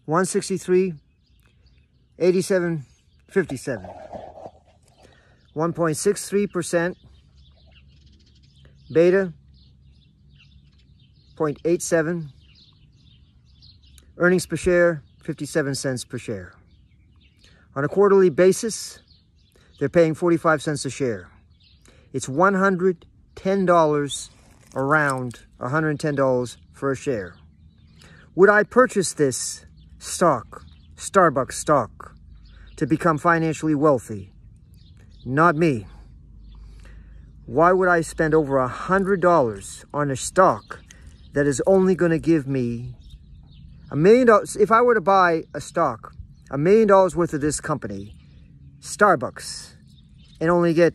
163.8757. 1.63%. Beta 0.87. Earnings per share 57 cents per share. On a quarterly basis, they're paying 45 cents a share. It's $110, around $110 for a share. Would I purchase this stock, Starbucks stock, to become financially wealthy? Not me. Why would I spend over $100 on a stock that is only going to give me $1 million? If I were to buy a stock, $1 million worth of this company, Starbucks, and only get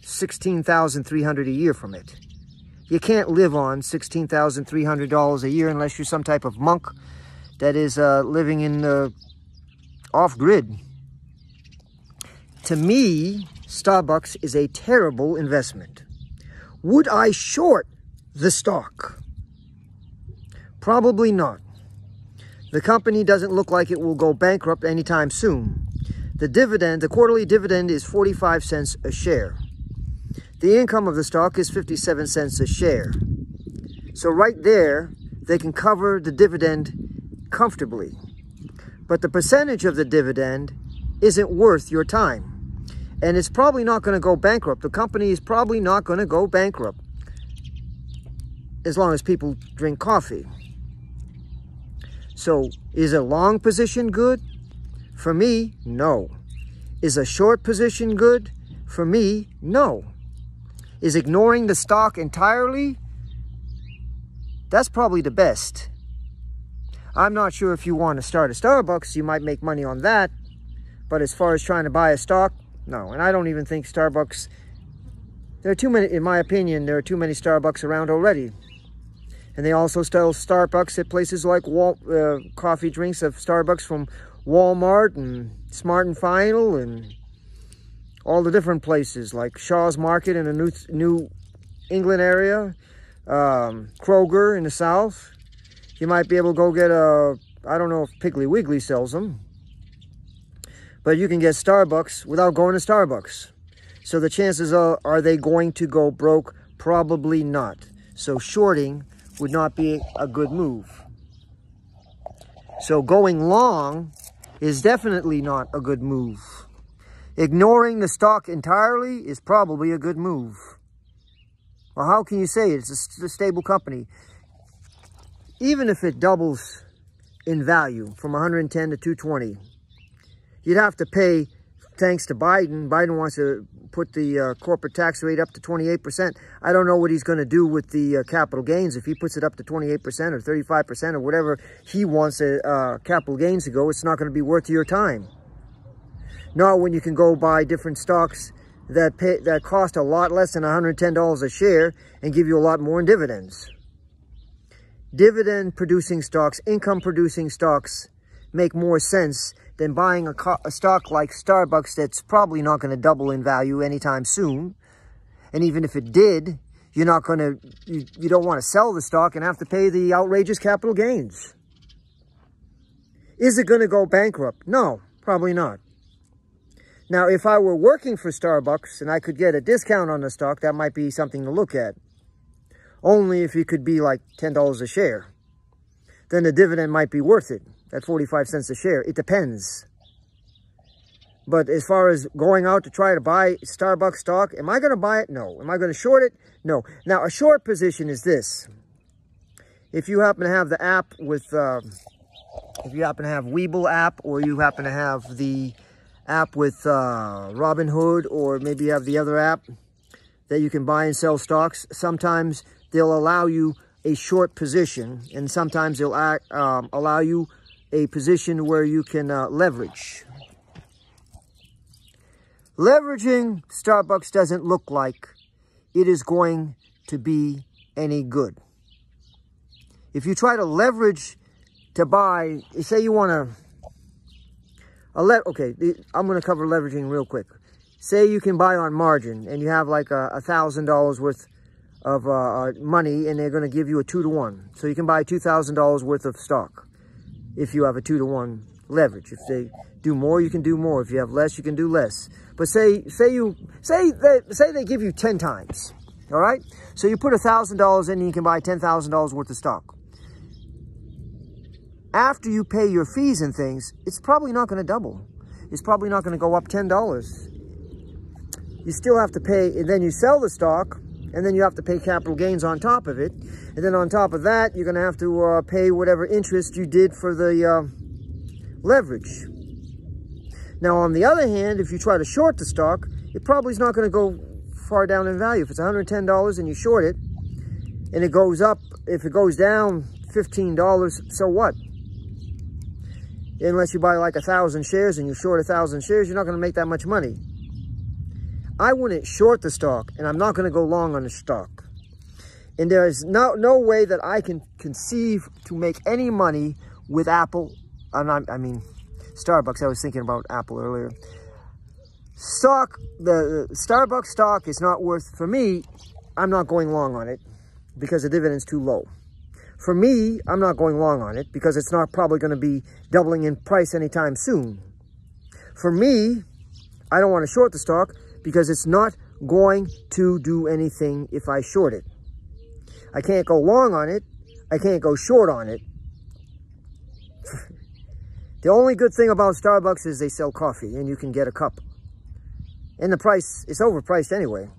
$16,300 a year from it. You can't live on $16,300 a year unless you're some type of monk that is living in off-grid. To me, Starbucks is a terrible investment. Would I short the stock? Probably not. The company doesn't look like it will go bankrupt anytime soon. The dividend, the quarterly dividend is 45 cents a share. The income of the stock is 57 cents a share. So right there, they can cover the dividend comfortably. But the percentage of the dividend isn't worth your time. And it's probably not going to go bankrupt. The company is probably not going to go bankrupt as long as people drink coffee. So is a long position good? For me, no. Is a short position good? For me, no. Is ignoring the stock entirely? That's probably the best. I'm not sure if you want to start a Starbucks, you might make money on that. But as far as trying to buy a stock, no. And I don't even think Starbucks, there are too many, in my opinion, there are too many Starbucks around already. And they also sell Starbucks at places like coffee drinks of Starbucks from Walmart and Smart and Final and all the different places like Shaw's Market in the New England area, Kroger in the South. You might be able to go get I don't know if Piggly Wiggly sells them, but you can get Starbucks without going to Starbucks. So the chances are they going to go broke? Probably not. So shorting would not be a good move. So going long is definitely not a good move. Ignoring the stock entirely is probably a good move. Well, how can you say it's a stable company? Even if it doubles in value from 110 to 220, you'd have to pay, thanks to Biden. Biden wants to put the corporate tax rate up to 28%. I don't know what he's going to do with the capital gains. If he puts it up to 28% or 35% or whatever he wants capital gains to go, it's not going to be worth your time. Not when you can go buy different stocks that cost a lot less than $110 a share and give you a lot more in dividends. Dividend-producing stocks, income-producing stocks make more sense than buying a stock like Starbucks that's probably not going to double in value anytime soon. And even if it did, you're not going to, you don't want to sell the stock and have to pay the outrageous capital gains. Is it going to go bankrupt? No, probably not. Now, if I were working for Starbucks and I could get a discount on the stock, that might be something to look at. Only if it could be like $10 a share. Then the dividend might be worth it at 45 cents a share. It depends. But as far as going out to try to buy Starbucks stock, am I going to buy it? No. Am I going to short it? No. Now, a short position is this. If you happen to have the app with, if you happen to have Webull app, or you happen to have the app with Robinhood, or maybe you have the other app that you can buy and sell stocks, sometimes they'll allow you a short position, and sometimes they'll allow you a position where you can leverage. Leveraging Starbucks doesn't look like it is going to be any good. If you try to leverage to buy, say you want to, okay, I'm going to cover leveraging real quick. Say you can buy on margin and you have like $1,000 worth of money, and they're going to give you a 2-to-1. So you can buy $2,000 worth of stock. if you have a 2-to-1 leverage. If they do more, you can do more. If you have less, you can do less. But say they give you 10 times. All right? So you put $1,000 in and you can buy $10,000 worth of stock. After you pay your fees and things, it's probably not going to double. It's probably not going to go up $10. You still have to pay, and then you sell the stock, and then you have to pay capital gains on top of it. And then on top of that, you're going to have to pay whatever interest you did for the leverage. Now, on the other hand, if you try to short the stock, it probably is not going to go far down in value. If it's $110 and you short it, and it goes up, if it goes down $15, so what? Unless you buy like 1,000 shares and you short 1,000 shares, you're not going to make that much money. I wouldn't short the stock, and I'm not going to go long on the stock. And there is no way that I can conceive to make any money with Apple. I mean, Starbucks. I was thinking about Apple earlier. The Starbucks stock is not worth, for me, I'm not going long on it because the dividend's too low. For me, I'm not going long on it because it's not probably going to be doubling in price anytime soon. For me, I don't want to short the stock because it's not going to do anything if I short it. I can't go long on it. I can't go short on it. The only good thing about Starbucks is they sell coffee and you can get a cup. And the price is overpriced anyway.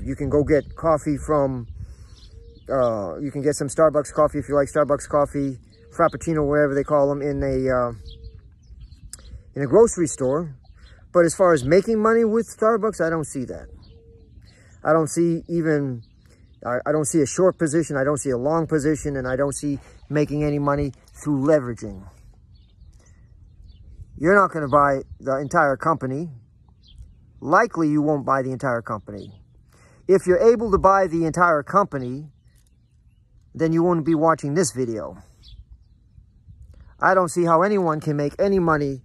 You can go get coffee from... you can get some Starbucks coffee if you like Starbucks coffee, Frappuccino, whatever they call them, in a grocery store. But as far as making money with Starbucks, I don't see that. I don't see even, I don't see a short position, I don't see a long position, and I don't see making any money through leveraging. You're not going to buy the entire company. Likely you won't buy the entire company. If you're able to buy the entire company, then you wouldn't be watching this video. I don't see how anyone can make any money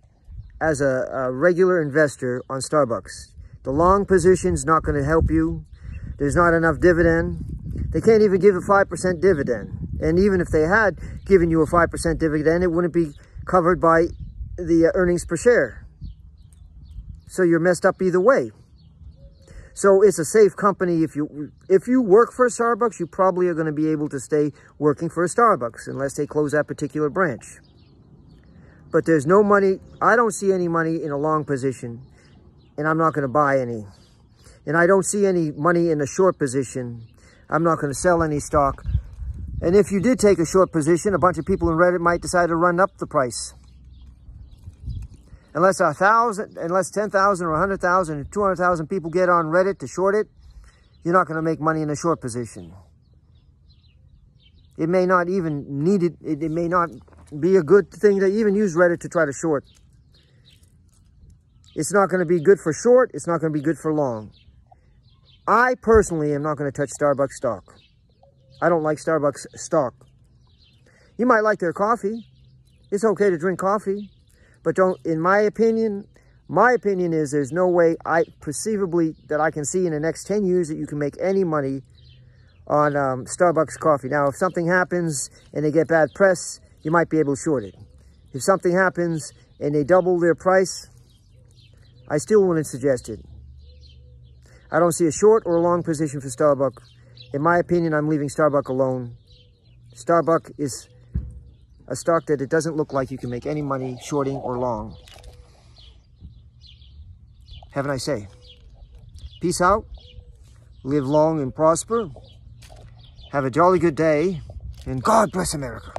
as a regular investor on Starbucks. The long position's not going to help you. There's not enough dividend. They can't even give a 5% dividend. And even if they had given you a 5% dividend, it wouldn't be covered by the earnings per share. So you're messed up either way. So it's a safe company. If you work for a Starbucks, you probably are going to be able to stay working for a Starbucks unless they close that particular branch. But there's no money. I don't see any money in a long position, and I'm not going to buy any. And I don't see any money in a short position. I'm not going to sell any stock. And if you did take a short position, a bunch of people in Reddit might decide to run up the price. Unless 10,000 or 100,000 or 200,000 people get on Reddit to short it, you're not going to make money in a short position. It may not even need it. It may not be a good thing to even use Reddit to try to short. It's not going to be good for short. It's not going to be good for long. I personally am not going to touch Starbucks stock. I don't like Starbucks stock. You might like their coffee. It's okay to drink coffee. But don't, in my opinion is there's no way perceivably that I can see in the next 10 years that you can make any money on Starbucks coffee. Now, if something happens and they get bad press, you might be able to short it. If something happens and they double their price, I still wouldn't suggest it. I don't see a short or a long position for Starbucks. In my opinion, I'm leaving Starbucks alone. Starbucks is a stock that it doesn't look like you can make any money shorting or long. Have a nice day. Peace out. Live long and prosper. Have a jolly good day. And God bless America.